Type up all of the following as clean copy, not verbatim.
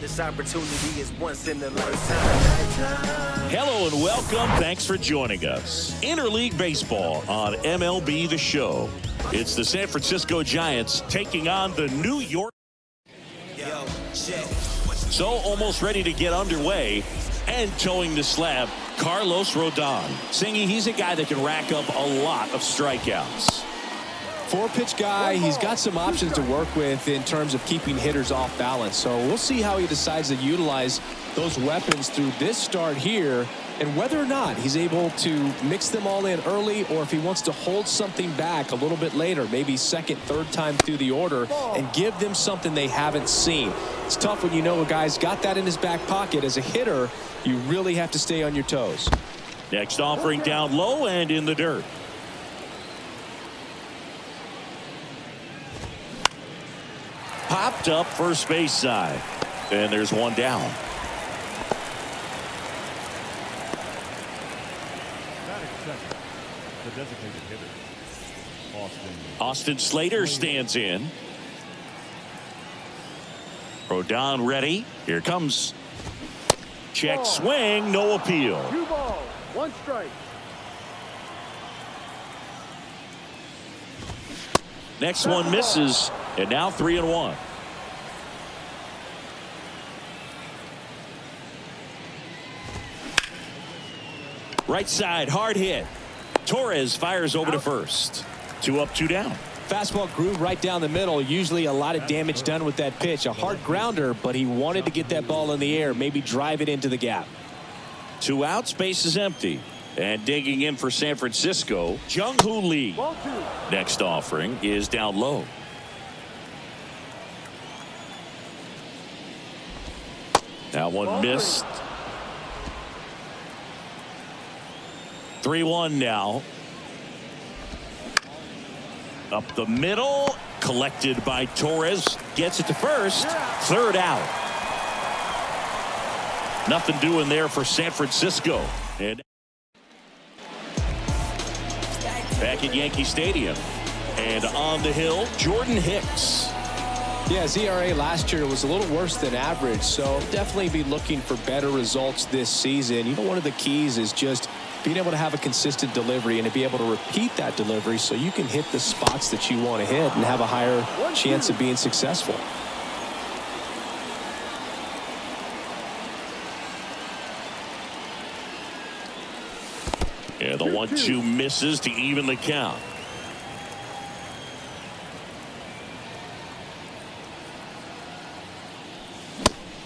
This opportunity is once in a lifetime. Hello and welcome. Thanks for joining us. Interleague Baseball on MLB The Show. It's the San Francisco Giants taking on the New York. So almost ready to get underway and towing the slab, Carlos Rodon. Singing he's a guy that can rack up a lot of strikeouts. Four-pitch guy. He's got some options to work with in terms of keeping hitters off balance. So we'll see how he decides to utilize those weapons through this start here and whether or not he's able to mix them all in early or if he wants to hold something back a little bit later, maybe second, third time through the order and give them something they haven't seen. It's tough when you know a guy's got that in his back pocket. As a hitter, you really have to stay on your toes. Next offering down low and in the dirt. Popped up first base side. And there's one down. The designated hitter, Austin Slater stands in. Rodon ready. Here comes. Check swing. No appeal. 2 balls, 1 strike. Next one misses. And now 3-1. Right side, hard hit. Torres fires over to first. 2 up, 2 down. Fastball grew right down the middle. Usually a lot of damage done with that pitch. A hard grounder, but he wanted to get that ball in the air, maybe drive it into the gap. 2 outs, base is empty. And digging in for San Francisco, Jung-Hoo Lee. Next offering is down low. That one missed. 3-1 now. Up the middle. Collected by Torres. Gets it to first. Third out. Nothing doing there for San Francisco. And back at Yankee Stadium. And on the hill, Jordan Hicks. Yeah, his ERA last year was a little worse than average, so definitely be looking for better results this season. You know, one of the keys is just being able to have a consistent delivery and to be able to repeat that delivery so you can hit the spots that you want to hit and have a higher chance of being successful. Yeah, the 1-2 misses to even the count.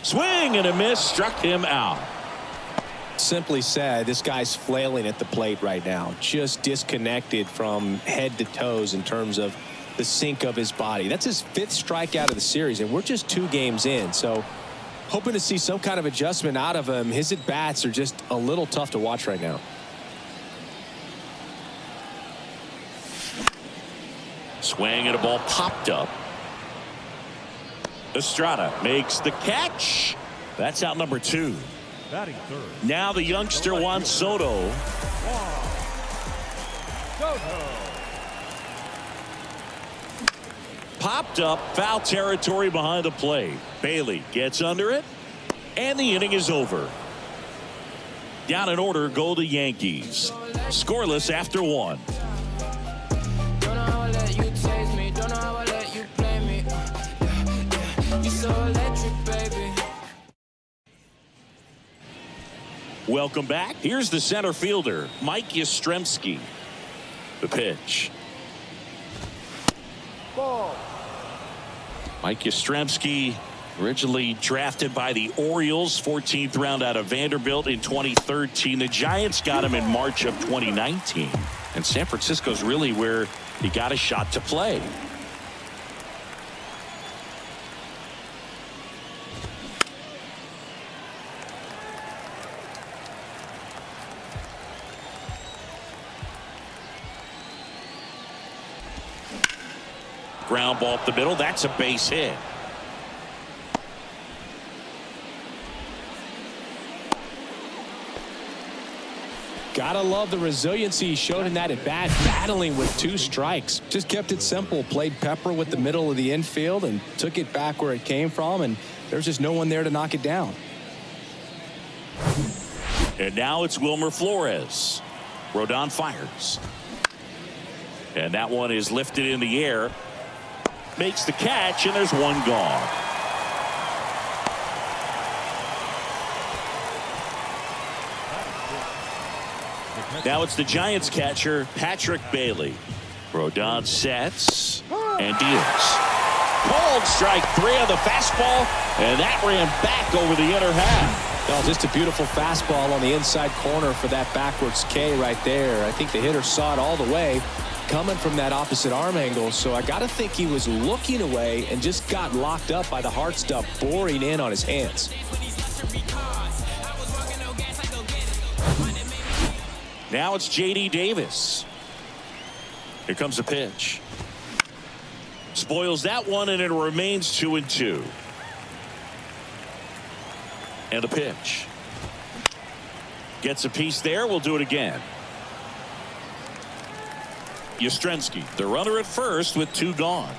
Swing and a miss, struck him out. Simply said, this guy's flailing at the plate right now, just disconnected from head to toes in terms of the sink of his body. That's his 5th strikeout of the series, and we're just 2 games in, so hoping to see some kind of adjustment out of him. His at-bats are just a little tough to watch right now. Swing and a ball popped up. Estrada makes the catch. That's out number 2. Batting third. Now the youngster Juan Soto. Popped up, foul territory behind the plate. Bailey gets under it, and the inning is over. Down in order go the Yankees. Scoreless after 1. Welcome back. Here's the center fielder, Mike Yastrzemski. The pitch. Ball. Mike Yastrzemski, originally drafted by the Orioles, 14th round out of Vanderbilt in 2013. The Giants got him in March of 2019. And San Francisco's really where he got a shot to play. Ground ball up the middle. That's a base hit. Gotta love the resiliency he showed in that at bat, battling with 2 strikes. Just kept it simple, played pepper with the middle of the infield and took it back where it came from and There's just no one there to knock it down. And now it's Wilmer Flores. Rodon fires. And that one is lifted in the air. Makes the catch, and there's one gone. Now it's the Giants catcher, Patrick Bailey. Rodon sets and deals. Called strike 3 on the fastball, and that ran back over the inner half. Well, just a beautiful fastball on the inside corner for that backwards K right there. I think the hitter saw it all the way coming from that opposite arm angle, so I got to think he was looking away and just got locked up by the hard stuff boring in on his hands. Now it's J.D. Davis. Here comes the pitch. Spoils that one, and it remains 2-2. And the pitch. Gets a piece there. We'll do it again. Yastrzemski, the runner at first with 2 gone.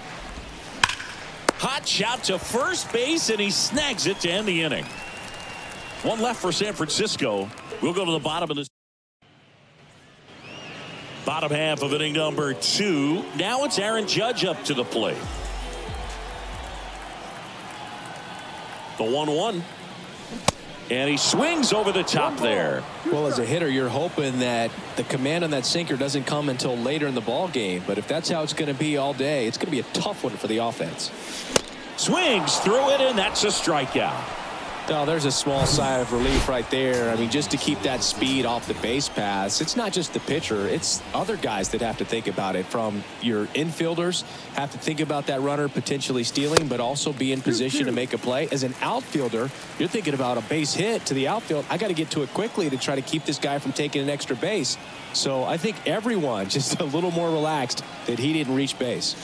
Hot shot to first base, and he snags it to end the inning. 1 left for San Francisco. We'll go to the bottom of this. Bottom half of inning number 2. Now it's Aaron Judge up to the plate. The 1-1. And he swings over the top there. Well, as a hitter, you're hoping that the command on that sinker doesn't come until later in the ball game. But if that's how it's going to be all day, it's going to be a tough one for the offense. Swings through it, and that's a strikeout. Oh, there's a small sigh of relief right there. I mean, just to keep that speed off the base paths, it's not just the pitcher, it's other guys that have to think about it. From your infielders have to think about that runner potentially stealing, but also be in position to make a play. As an outfielder, you're thinking about a base hit to the outfield. I got to get to it quickly to try to keep this guy from taking an extra base. So I think everyone just a little more relaxed that he didn't reach base.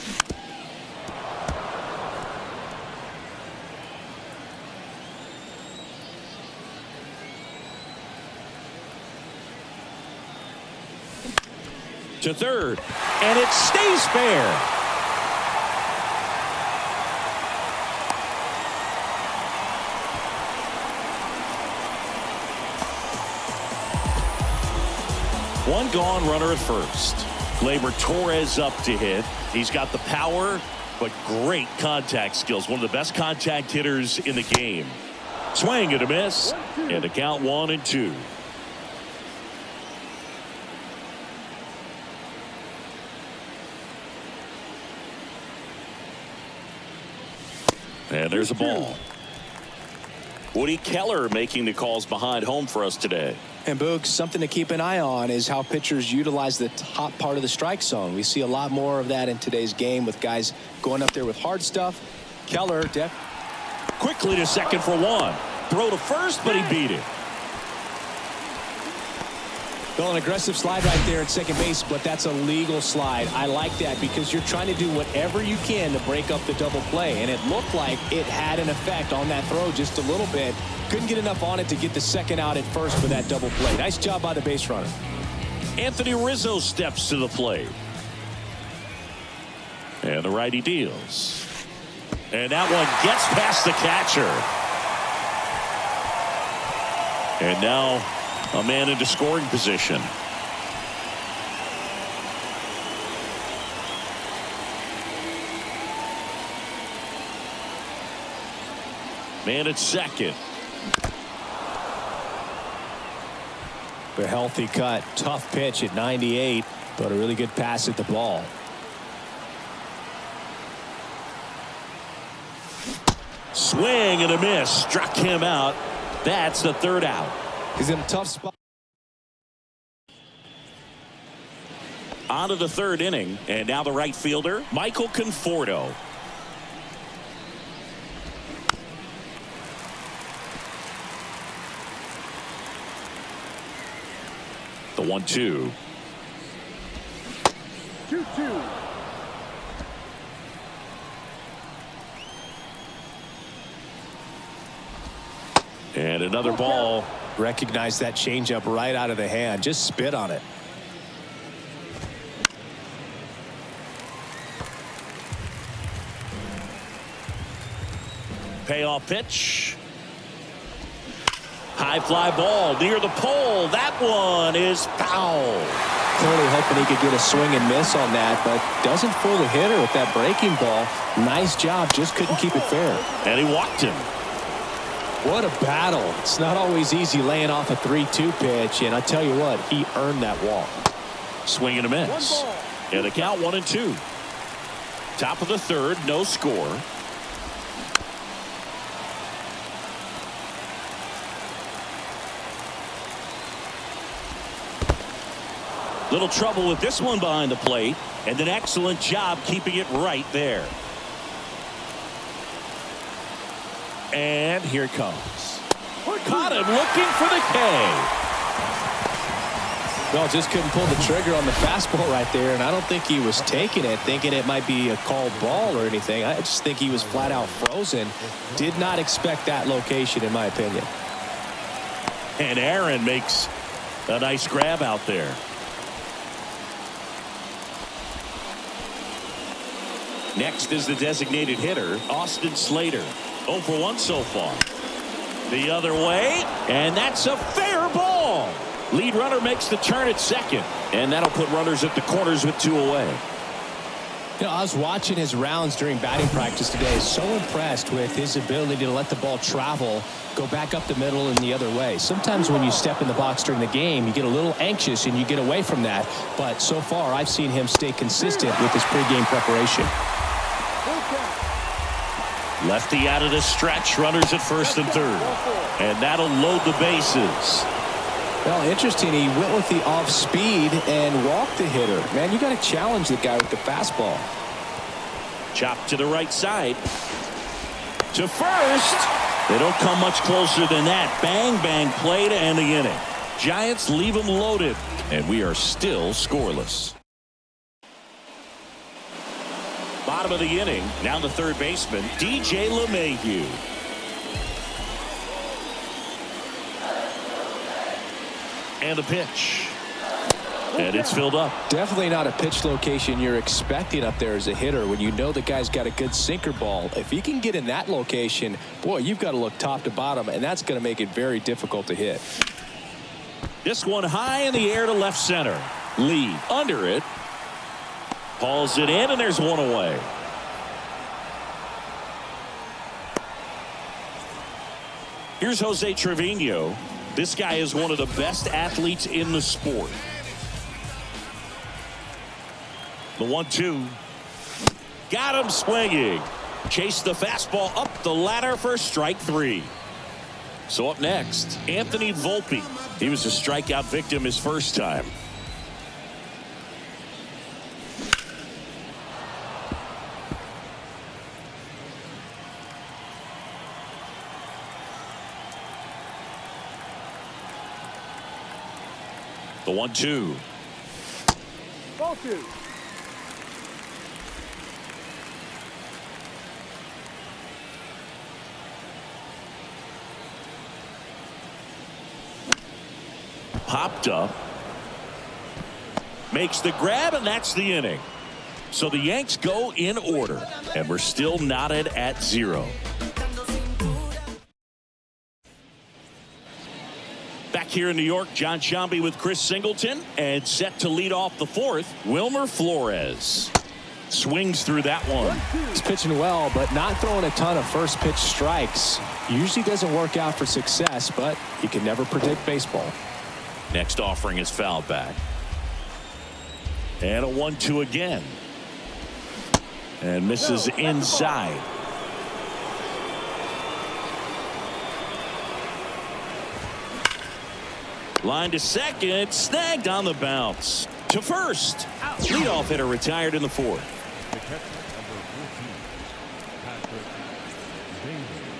To third, and it stays fair. One gone, runner at first. Gleyber Torres up to hit. He's got the power, but great contact skills. One of the best contact hitters in the game. Swing and a miss, and the count 1-2. And there's a ball. Woody Keller making the calls behind home for us today. And Boog, something to keep an eye on is how pitchers utilize the top part of the strike zone. We see a lot more of that in today's game with guys going up there with hard stuff. Keller quickly to second for 1. Throw to first, but he beat it. Well, an aggressive slide right there at second base, but that's a legal slide. I like that because you're trying to do whatever you can to break up the double play, and it looked like it had an effect on that throw just a little bit. Couldn't get enough on it to get the second out at first for that double play. Nice job by the base runner. Anthony Rizzo steps to the plate. And the righty deals. And that one gets past the catcher. And now a man into scoring position. Man at second. A healthy cut. Tough pitch at 98, but a really good pass at the ball. Swing and a miss. Struck him out. That's the 3rd out. He's in a tough spot. On to the 3rd inning, and now the right fielder, Michael Conforto. The 1-2. 2-2. And another ball. Recognize that changeup right out of the hand. Just spit on it. Payoff pitch. High fly ball near the pole. That one is foul. Clearly hoping he could get a swing and miss on that, but doesn't fool the hitter with that breaking ball. Nice job, just couldn't keep it fair. And he walked him. What a battle. It's not always easy laying off a 3-2 pitch, and I tell you what, he earned that walk. Swing and a miss. And the count 1-2. Top of the third, no score. Little trouble with this one behind the plate, and an excellent job keeping it right there. And here it comes. Caught him looking for the K. Well, just couldn't pull the trigger on the fastball right there, and I don't think he was taking it, thinking it might be a called ball or anything. I just think he was flat out frozen. Did not expect that location, in my opinion. And Aaron makes a nice grab out there. Next is the designated hitter, Austin Slater. 0 for 1 so far. The other way, and that's a fair ball. Lead runner makes the turn at second, and that'll put runners at the corners with 2 away. You know, I was watching his rounds during batting practice today. So impressed with his ability to let the ball travel, go back up the middle and the other way. Sometimes when you step in the box during the game, you get a little anxious and you get away from that. But so far, I've seen him stay consistent with his pregame preparation. Lefty out of the stretch, runners at first and third. And that'll load the bases. Well, interesting. He went with the off speed and walked the hitter. Man, you got to challenge the guy with the fastball. Chop to the right side. To first. They don't come much closer than that. Bang, bang play to end the inning. Giants leave them loaded. And we are still scoreless. Bottom of the inning. Now the third baseman, DJ LeMahieu. And a pitch. And it's filled up. Definitely not a pitch location you're expecting up there as a hitter when you know the guy's got a good sinker ball. If he can get in that location, boy, you've got to look top to bottom, and that's going to make it very difficult to hit. This one high in the air to left center. Lee under it. Hauls it in, and there's one away. Here's Jose Trevino. This guy is one of the best athletes in the sport. The 1-2. Got him swinging. Chased the fastball up the ladder for strike 3. So up next, Anthony Volpe. He was a strikeout victim his first time. The 1-2. Ball 2. Popped up. Makes the grab, and that's the inning. So the Yanks go in order, and we're still knotted at 0. Back here in New York, John Sciambi with Chris Singleton, and set to lead off the fourth, Wilmer Flores. Swings through that one. He's pitching well, but not throwing a ton of first pitch strikes. Usually doesn't work out for success, but you can never predict baseball. Next offering is fouled back. And a 1-2 again. And misses inside. Line to second, snagged on the bounce. To first. Leadoff hitter retired in the fourth.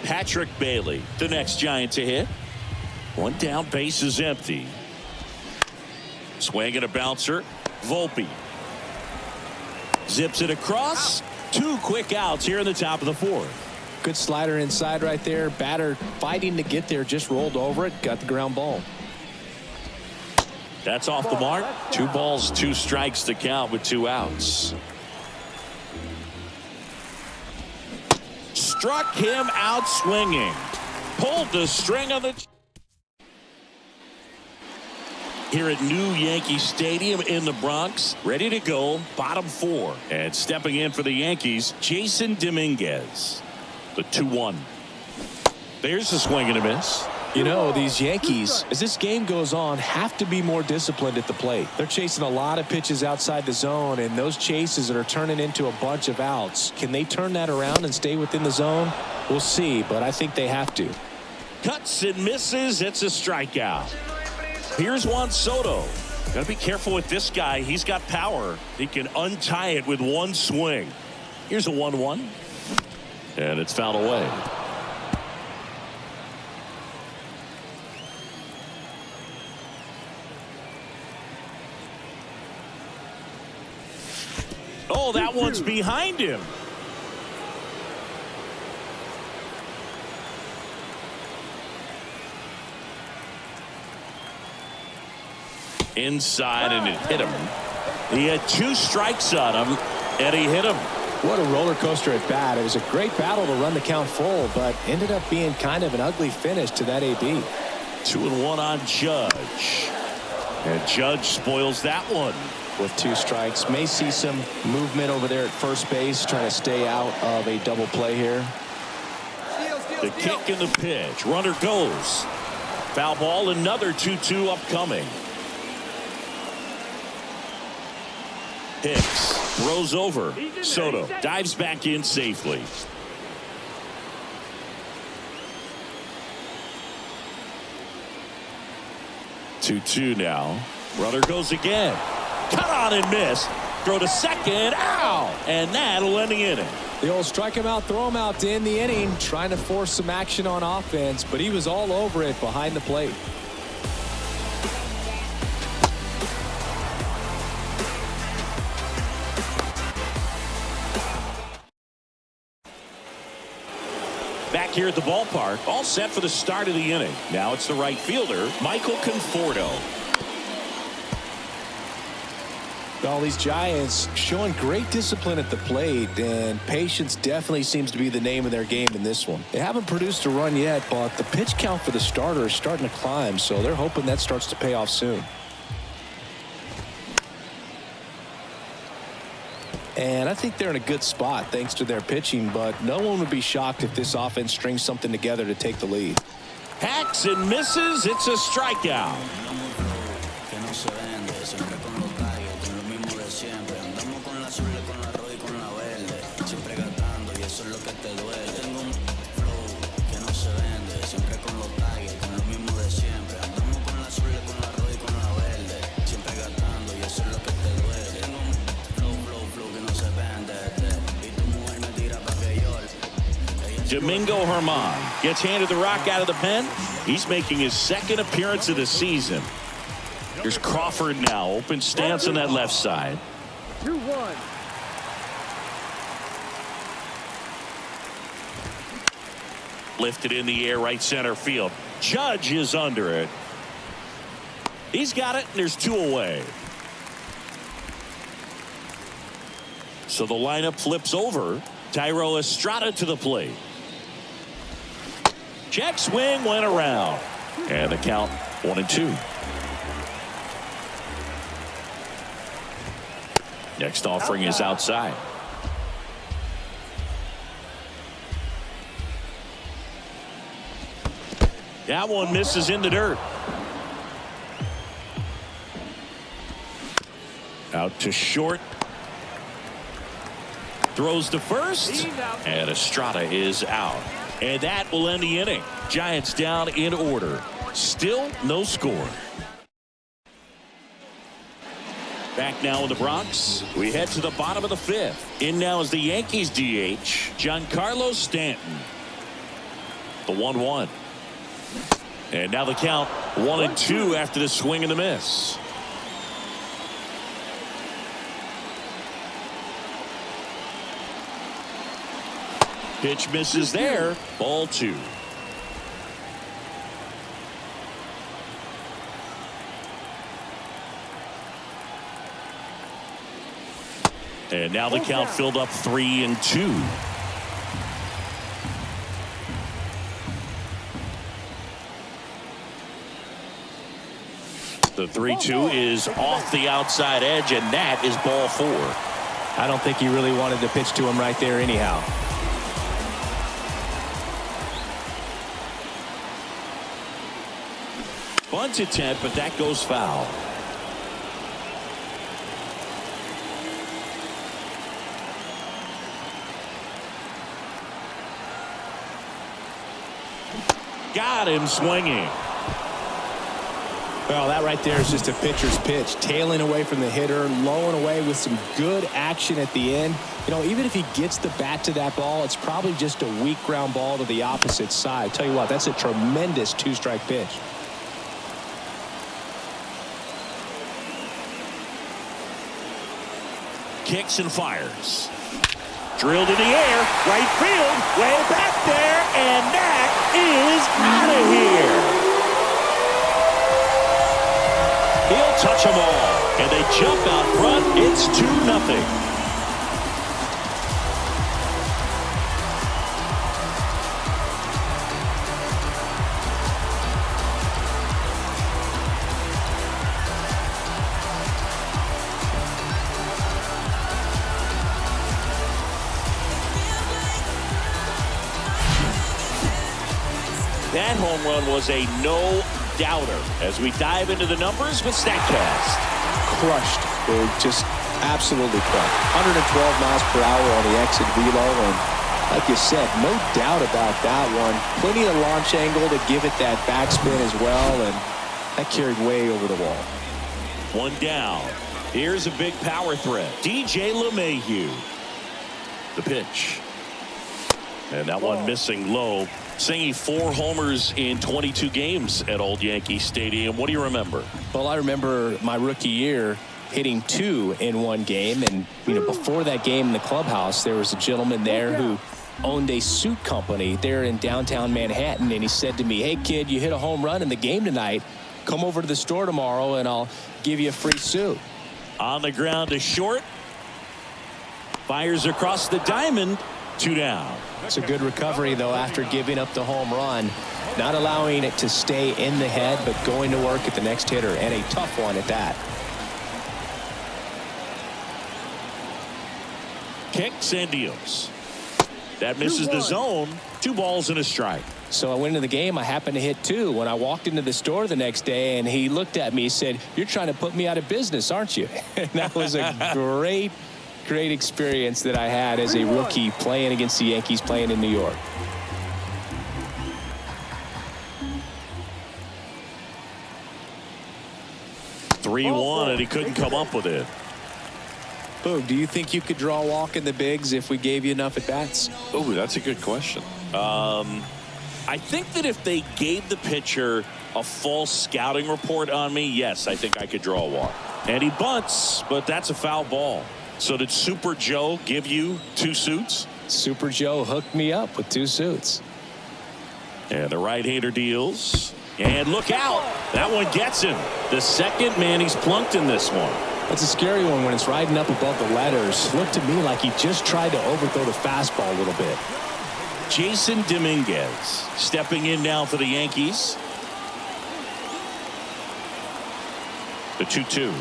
Patrick Bailey, the next Giant to hit. One down, base is empty. Swing and a bouncer. Volpe. Zips it across. 2 quick outs here in the top of the fourth. Good slider inside right there. Batter fighting to get there, just rolled over it, got the ground ball. That's off the mark. 2 balls, 2 strikes to count with 2 outs. struck him out swinging. Pulled the string on the... Here at new Yankee Stadium in the Bronx, ready to go, bottom 4. And stepping in for the Yankees, Jason Dominguez. The 2-1. There's a swing and a miss. You know, these Yankees, as this game goes on, have to be more disciplined at the plate. They're chasing a lot of pitches outside the zone, and those chases that are turning into a bunch of outs. Can they turn that around and stay within the zone? We'll see, but I think they have to. Cuts and misses. It's a strikeout. Here's Juan Soto. Got to be careful with this guy. He's got power. He can untie it with one swing. Here's a 1-1. And it's fouled away. Oh, that one's behind him. Inside, and it hit him. He had 2 strikes on him, and he hit him. What a roller coaster at bat. It was a great battle to run the count full, but ended up being kind of an ugly finish to that AB. 2-1 on Judge. And Judge spoils that one. With 2 strikes, may see some movement over there at first base, trying to stay out of a double play here. The kick and the pitch. Runner goes. Foul ball, another 2-2 upcoming. Hicks throws over. Soto dives back in safely. Two now. Runner goes again. Cut on and miss. Throw to second. Ow! And that'll end the inning. The old strike him out, throw him out to end the inning, trying to force some action on offense, but he was all over it behind the plate. Back here at the ballpark, all set for the start of the inning. Now it's the right fielder, Michael Conforto. All these Giants showing great discipline at the plate, and patience definitely seems to be the name of their game in this one. They haven't produced a run yet, but the pitch count for the starter is starting to climb, so they're hoping that starts to pay off soon. And I think they're in a good spot thanks to their pitching, but no one would be shocked if this offense strings something together to take the lead. Hacks and misses. It's a strikeout. Domingo Germán gets handed the rock out of the pen. He's making his 2nd appearance of the season. Here's Crawford now. Open stance on that left side. 2-1. Lifted in the air, right center field. Judge is under it. He's got it, and there's 2 away. So the lineup flips over. Thairo Estrada to the plate. Check swing went around. And the count 1-2. Next offering is outside. That one misses in the dirt. Out to short. Throws to first. And Estrada is out. And that will end the inning. Giants down in order. Still no score. Back now in the Bronx. We head to the bottom of the 5th. In now is the Yankees DH, Giancarlo Stanton. The 1-1. And now the count 1-2 after the swing and the miss. Pitch misses there. Ball 2. And now the count filled up 3-2. The 3-2 is off the outside edge, and that is ball 4. I don't think he really wanted to pitch to him right there anyhow. Bunt attempt, but that goes foul. Got him swinging. Well, that right there is just a pitcher's pitch. Tailing away from the hitter, lowing away with some good action at the end. You know, even if he gets the bat to that ball, it's probably just a weak ground ball to the opposite side. Tell you what, that's a tremendous two-strike pitch. Kicks and fires. Drilled in the air, right field, way back there, and that is out of here. He'll touch them all, and they jump out front. It's 2-0. That home run was a no-doubter as we dive into the numbers with StatCast. Crushed. Just absolutely crushed. 112 miles per hour on the exit velo, and like you said, no doubt about that one. Plenty of launch angle to give it that backspin as well, and that carried way over the wall. One down. Here's a big power threat. DJ LeMahieu. The pitch. And that one missing low. Singing 4 homers in 22 games at Old Yankee Stadium. What do you remember? Well, I remember my rookie year hitting 2 in one game. And, you know, before that game in the clubhouse, there was a gentleman there who owned a suit company there in downtown Manhattan. And he said to me, "Hey, kid, you hit a home run in the game tonight. Come over to the store tomorrow and I'll give you a free suit." On the ground to short. Fires across the diamond. 2 down. It's a good recovery, though, after giving up the home run. Not allowing it to stay in the head, but going to work at the next hitter, and a tough one at that. Kicks and deals. That misses the zone. 2 balls and a strike. So I went into the game. I happened to hit 2. When I walked into the store the next day, and he looked at me and said, "You're trying to put me out of business, aren't you?" And that was a great experience that I had as a rookie playing against the Yankees, playing in New York. (3-1) and he couldn't come up with it. Oh, do you think you could draw a walk in the bigs if we gave you enough at bats? Oh, that's a good question. I think that if they gave the pitcher a full scouting report on me, yes, I think I could draw a walk. And he bunts, but that's a foul ball. So did Super Joe give you 2 suits? Super Joe hooked me up with 2 suits. And the right-hander deals. And look out. That one gets him. The second man he's plunked in this one. That's a scary one when it's riding up above the letters. Looked to me like he just tried to overthrow the fastball a little bit. Jason Dominguez stepping in now for the Yankees. The 2-2.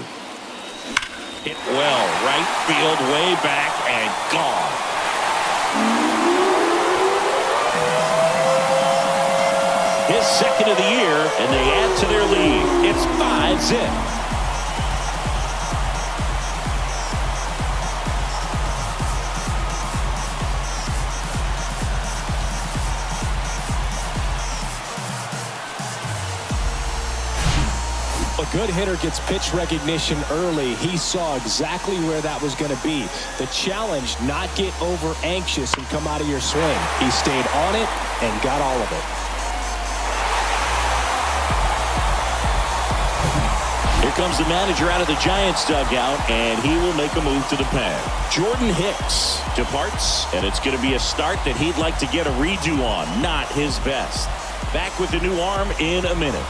Hit well, right field, way back, and gone. His second of the year, and they add to their lead. It's 5-zip. A good hitter gets pitch recognition early. He saw exactly where that was going to be. The challenge, not get over anxious and come out of your swing. He stayed on it and got all of it. Here comes the manager out of the Giants dugout, and he will make a move to the pen. Jordan Hicks departs, and it's going to be a start that he'd like to get a redo on. Not his best. Back with the new arm in a minute.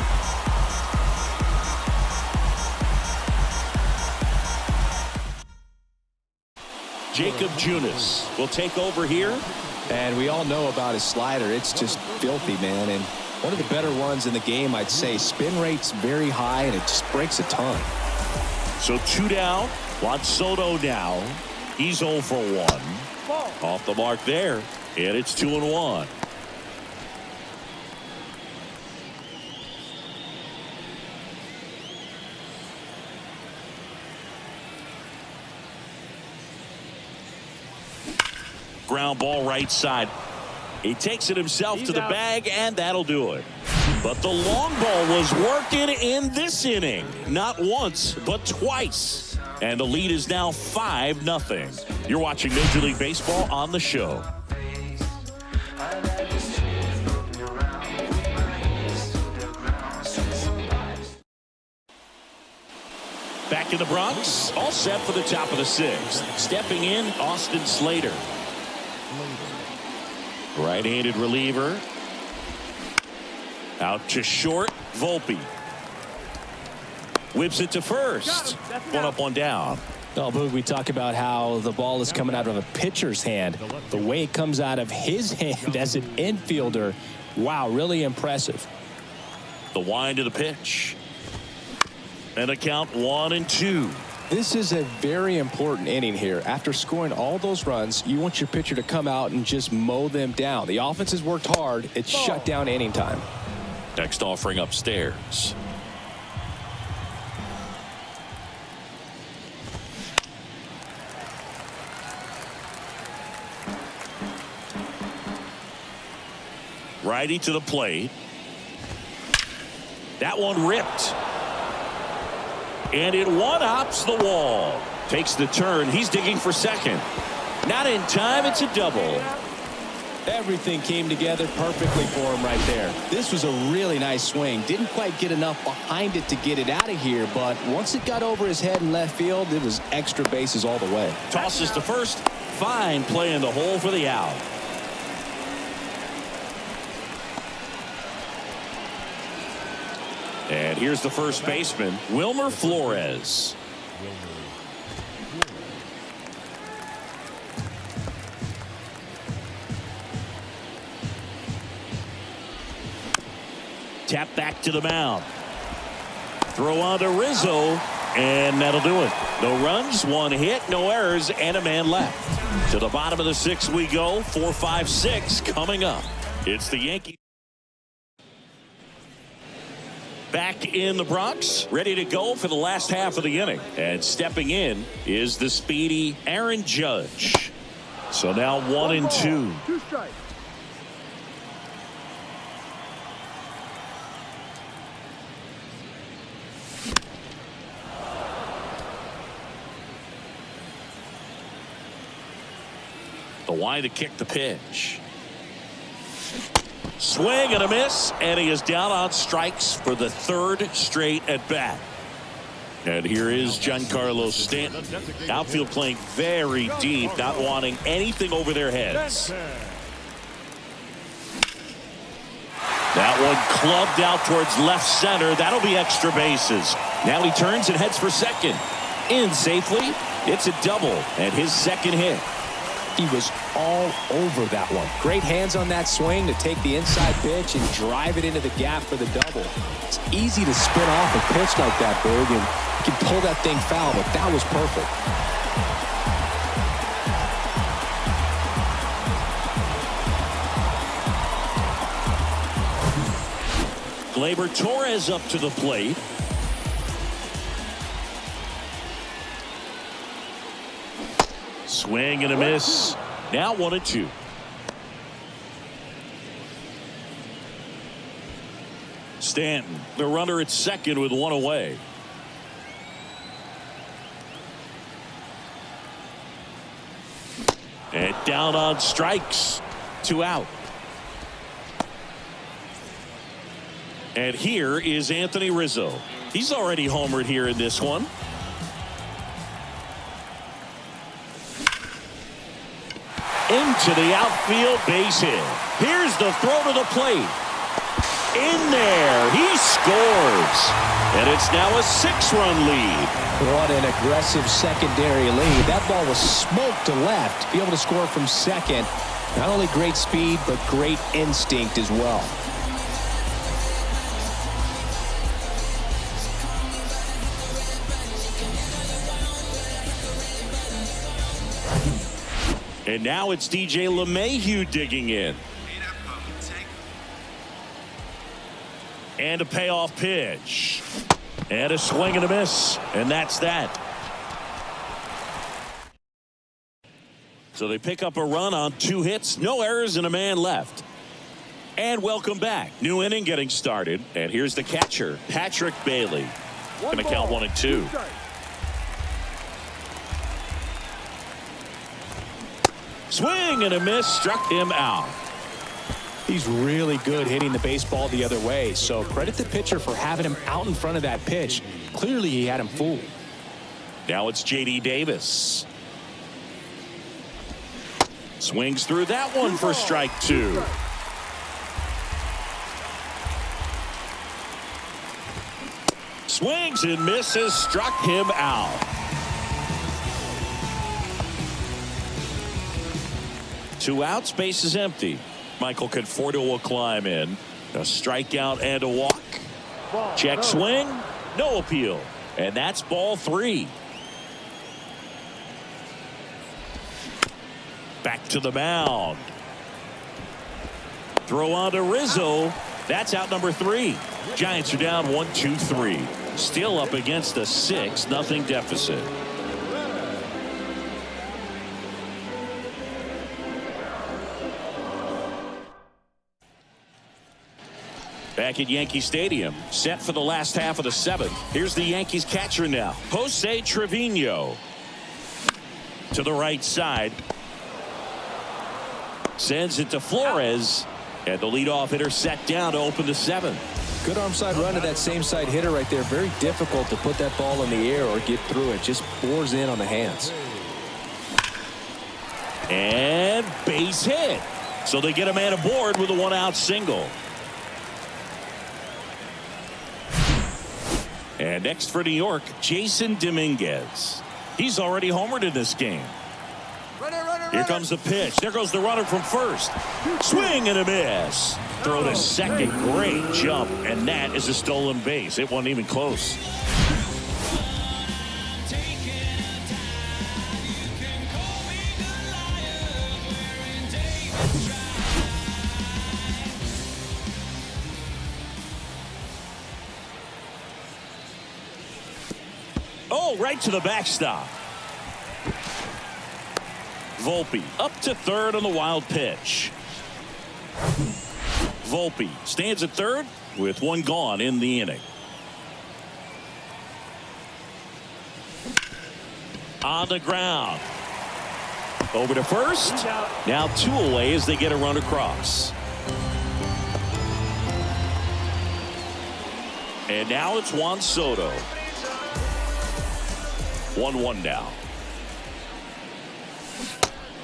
Jacob Junis will take over here. And we all know about his slider. It's just filthy, man. And One of the better ones in the game, I'd say. Spin rate's very high, and it just breaks a ton. So 2 down. Juan Soto now. He's 0 for 1. Off the mark there. And it's 2-1. Ground ball right side. He takes it himself to the bag, and that'll do it. But the long ball was working in this inning. Not once, but twice. And the lead is now 5-0. You're watching Major League Baseball on the show. Back in the Bronx, all set for the top of the 6th. Stepping in, Austin Slater. Right-handed reliever. Out to short, Volpe. Whips it to first. 1 up, 1 down. Oh, Boog, we talk about how the ball is coming out of a pitcher's hand. The way it comes out of his hand as an infielder, wow, really impressive. The wind of the pitch. And a count 1-2. This is a very important inning here. After scoring all those runs, you want your pitcher to come out and just mow them down. The offense has worked hard. It's shut down inning time. Next offering upstairs. Righty to the plate. That one ripped. And it one-hops the wall. Takes the turn. He's digging for second. Not in time. It's a double. Everything came together perfectly for him right there. This was a really nice swing. Didn't quite get enough behind it to get it out of here, but once it got over his head in left field, it was extra bases all the way. Tosses to first. Fine play in the hole for the out. And here's the first baseman, Wilmer Flores. Tap back to the mound. Throw on to Rizzo, and that'll do it. No runs, 1 hit, no errors, and a man left. To the bottom of the 6th we go. 4, 5, 6 coming up. It's the Yankees. Back in the Bronx, ready to go for the last half of the inning. And stepping in is the speedy Aaron Judge. So now 1-2. 2 strikes. The wind to kick the pitch. Swing and a miss, and he is down on strikes for the 3rd straight at bat. And here is Giancarlo Stanton. Outfield playing very deep, not wanting anything over their heads. That one clubbed out towards left center. That'll be extra bases. Now he turns and heads for second. In safely. It's a double and his 2nd hit. He was all over that one. Great hands on that swing to take the inside pitch and drive it into the gap for the double. It's easy to spin off a pitch like that, Berg, and you can pull that thing foul, but that was perfect. Gleyber Torres up to the plate. Swing and a miss. Now 1-2. Stanton, the runner at second with 1 away. And down on strikes. 2 out. And here is Anthony Rizzo. He's already homered here in this one. Into the outfield, base hit. Here's the throw to the plate. In there, he scores. And it's now a 6-run lead. What an aggressive secondary lead. That ball was smoked to left. Be able to score from second. Not only great speed, but great instinct as well. And now it's DJ LeMahieu digging in. And a payoff pitch. And a swing and a miss. And that's that. So they pick up a run on 2 hits, no errors, and a man left. And welcome back. New inning getting started. And here's the catcher, Patrick Bailey. Going to count 1 and 2. Swing and a miss, struck him out. He's really good hitting the baseball the other way, so credit the pitcher for having him out in front of that pitch. Clearly he had him fooled. Now it's J.D. Davis. Swings through that one for strike 2. Swings and misses, struck him out. 2 outs, base is empty. Michael Conforto will climb in. A strikeout and a walk. Check swing, no appeal. And that's ball 3. Back to the mound. Throw on to Rizzo. That's out number 3. Giants are down 1-2-3. Still up against a 6-0 deficit. Back at Yankee Stadium, set for the last half of the 7th. Here's the Yankees catcher now, Jose Trevino. To the right side. Sends it to Flores. And the leadoff hitter set down to open the 7th. Good arm side run to that same side hitter right there. Very difficult to put that ball in the air or get through it. Just bores in on the hands. And base hit. So they get a man aboard with a 1-out single. And next for New York, Jason Dominguez. He's already homered in this game. Here comes the pitch. There goes the runner from first. Swing and a miss. Throw to second. Great jump. And that is a stolen base. It wasn't even close. Oh, right to the backstop. Volpe up to third on the wild pitch. Volpe stands at third with 1 gone in the inning. On the ground. Over to first. Now 2 away as they get a run across. And now it's Juan Soto. 1-1 now.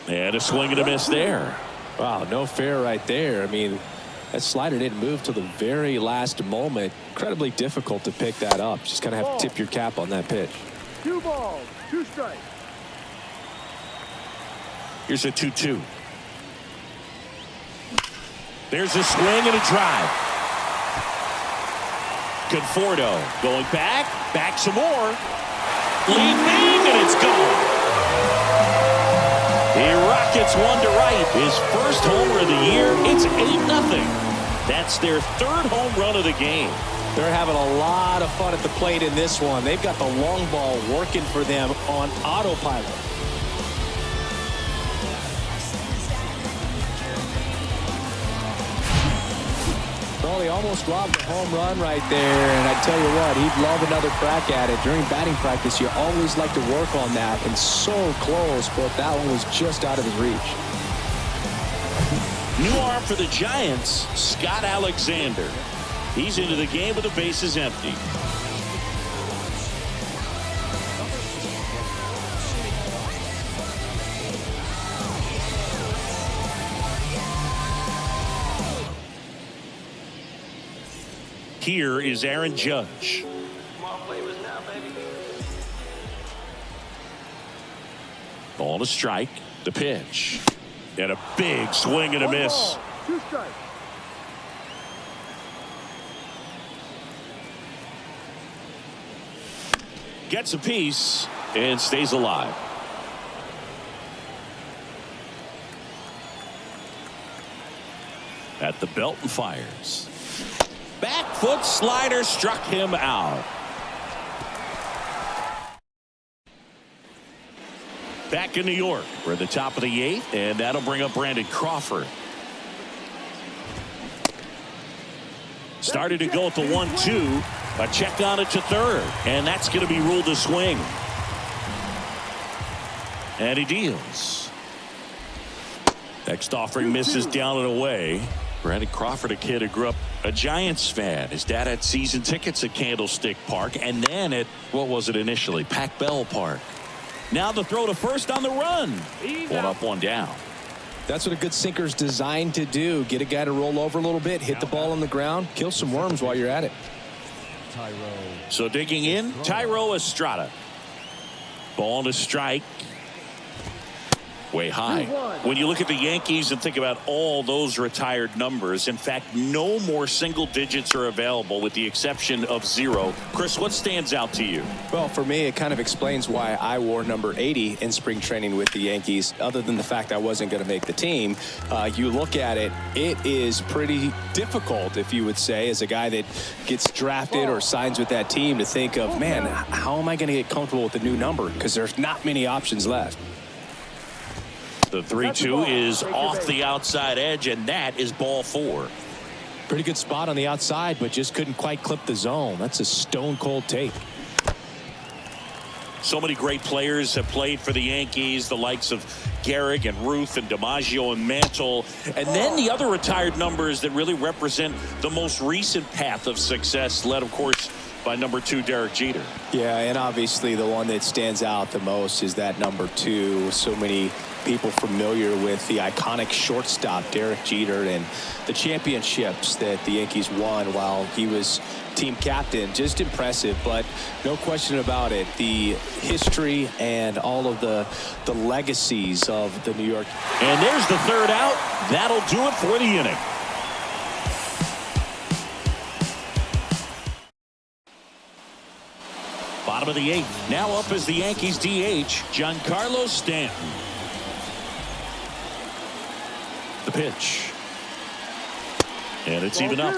And a swing and a miss there. Wow, no fair right there. I mean, that slider didn't move till the very last moment. Incredibly difficult to pick that up. Just kind of have to tip your cap on that pitch. 2 balls, 2 strikes. Here's a 2-2. There's a swing and a drive. Conforto going back some more. Leaping, and it's gone. He rockets one to right. His first homer of the year. It's 8-0. That's their 3rd home run of the game. They're having a lot of fun at the plate in this one. They've got the long ball working for them on autopilot. Well, he almost robbed a home run right there, and I tell you what, he'd love another crack at it. During batting practice, you always like to work on that, and so close, but that one was just out of his reach. New arm for the Giants, Scott Alexander. He's into the game with the bases empty. Here is Aaron Judge. Ball to strike. The pitch. And a big swing and a miss. 2 strikes. Gets a piece and stays alive. At the belt and fires. Back foot slider struck him out. Back in New York. We're at the top of the 8th, and that'll bring up Brandon Crawford. Started to go at the 1-2. A check on it to third, and that's going to be ruled a swing. And he deals. Next offering misses down and away. Brandon Crawford, a kid who grew up a Giants fan. His dad had season tickets at Candlestick Park, and then at, what was it initially, Pac Bell Park. Now the throw to first on the run. One up, one down. That's what a good sinker's designed to do. Get a guy to roll over a little bit, hit the ball on the ground, kill some worms while you're at it. So digging in, Thairo Estrada. Ball to strike. Way high. When you look at the Yankees and think about all those retired numbers, in fact, no more single digits are available with the exception of 0. Chris, what stands out to you? Well, for me, it kind of explains why I wore number 80 in spring training with the Yankees. Other than the fact I wasn't going to make the team, you look at it, it is pretty difficult, if you would say, as a guy that gets drafted or signs with that team, to think of, man, how am I going to get comfortable with the new number? Because there's not many options left. The 3-2 is off the outside edge, and that is ball 4. Pretty good spot on the outside, but just couldn't quite clip the zone. That's a stone cold take. So many great players have played for the Yankees, the likes of Gehrig and Ruth and DiMaggio and Mantle. And then the other retired numbers that really represent the most recent path of success, led, of course, by number 2, Derek Jeter. Yeah, and obviously the one that stands out the most is that number 2. So many people familiar with the iconic shortstop Derek Jeter and the championships that the Yankees won while he was team captain. Just impressive, but no question about it. The history and all of the legacies of the New York. And there's the third out. That'll do it for the inning. Bottom of the 8th. Now up as the Yankees DH, Giancarlo Stanton. The pitch. And it's even up.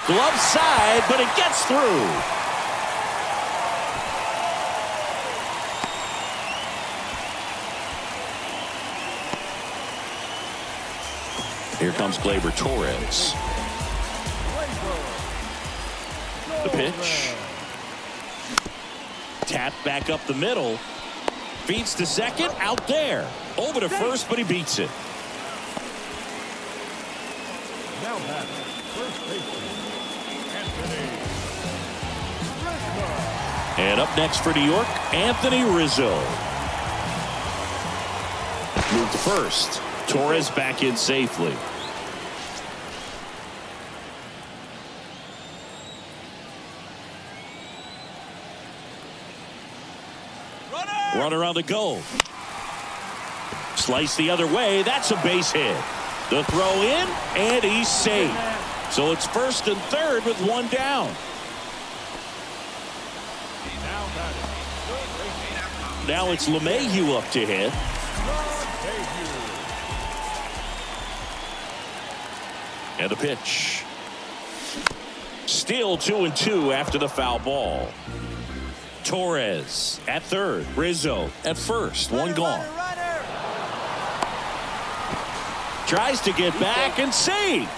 Glove side, but it gets through. Here comes Gleyber Torres. The pitch. Tap back up the middle. Feeds to second. Out there. Over to first, but he beats it. Now batting, first baseman, Anthony Rizzo. And up next for New York, Anthony Rizzo. Move to first. Torres back in safely. Runner on the go. Slice the other way. That's a base hit. The throw in, and he's safe. So it's first and third with one down. Now it's LeMahieu up to hit. And the pitch. Still 2-2 after the foul ball. Torres at third. Rizzo at first. One gone. Tries to get back and save.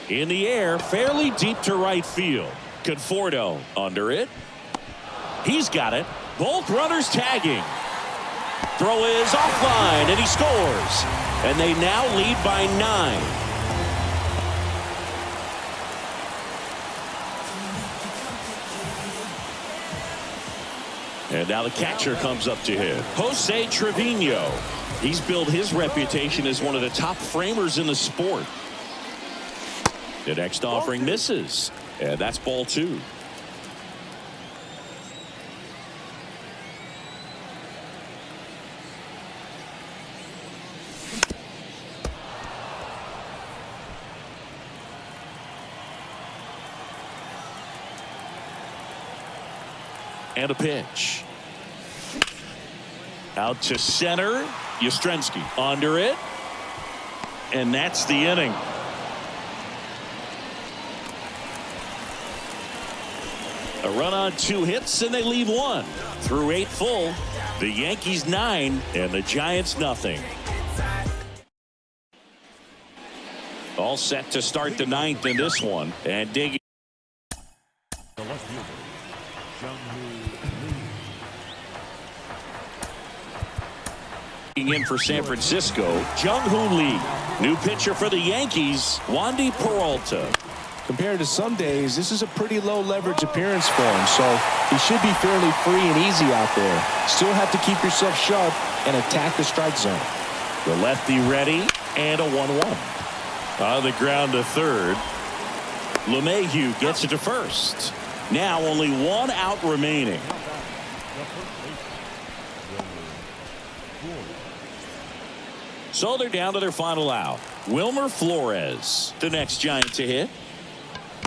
In the air, fairly deep to right field. Conforto under it. He's got it. Both runners tagging. Throw is offline, and he scores. And they now lead by 9. And now the catcher comes up to hit. Jose Trevino. He's built his reputation as one of the top framers in the sport. The next offering misses. And that's ball 2. And a pitch. Out to center. Yastrzemski under it. And that's the inning. A run on 2 hits, and they leave 1. Through 8 full, the Yankees 9 and the Giants nothing. All set to start the 9th in this one. And digging in for San Francisco, Jung-Hoo Lee. New pitcher for the Yankees, Wandy Peralta. Compared to some days, this is a pretty low leverage appearance for him, so he should be fairly free and easy out there. Still have to keep yourself sharp and attack the strike zone. The lefty ready, and a 1-1. On the ground to third. LeMahieu gets it to first. Now only 1 out remaining. So they're down to their final out. Wilmer Flores, the next Giant to hit.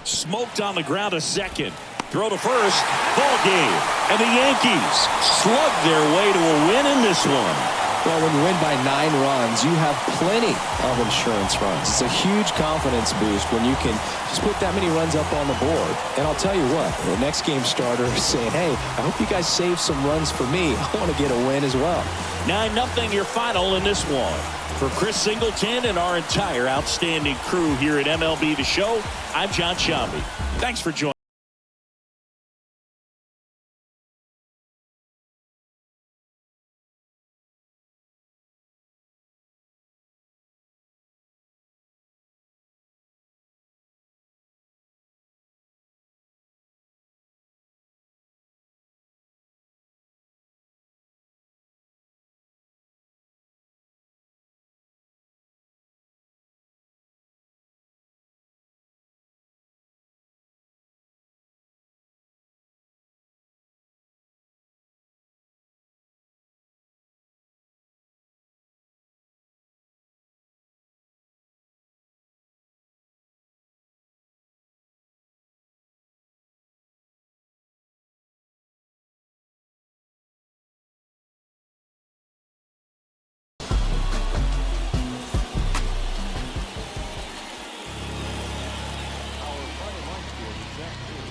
Smoked on the ground to second. Throw to first. Ball game. And the Yankees slug their way to a win in this one. Well, when you win by 9 runs, you have plenty of insurance runs. It's a huge confidence boost when you can just put that many runs up on the board. And I'll tell you what, the next game starter is saying, hey, I hope you guys save some runs for me. I want to get a win as well. 9-0 your final in this one. For Chris Singleton and our entire outstanding crew here at MLB The Show, I'm John Shambi. Thanks for joining.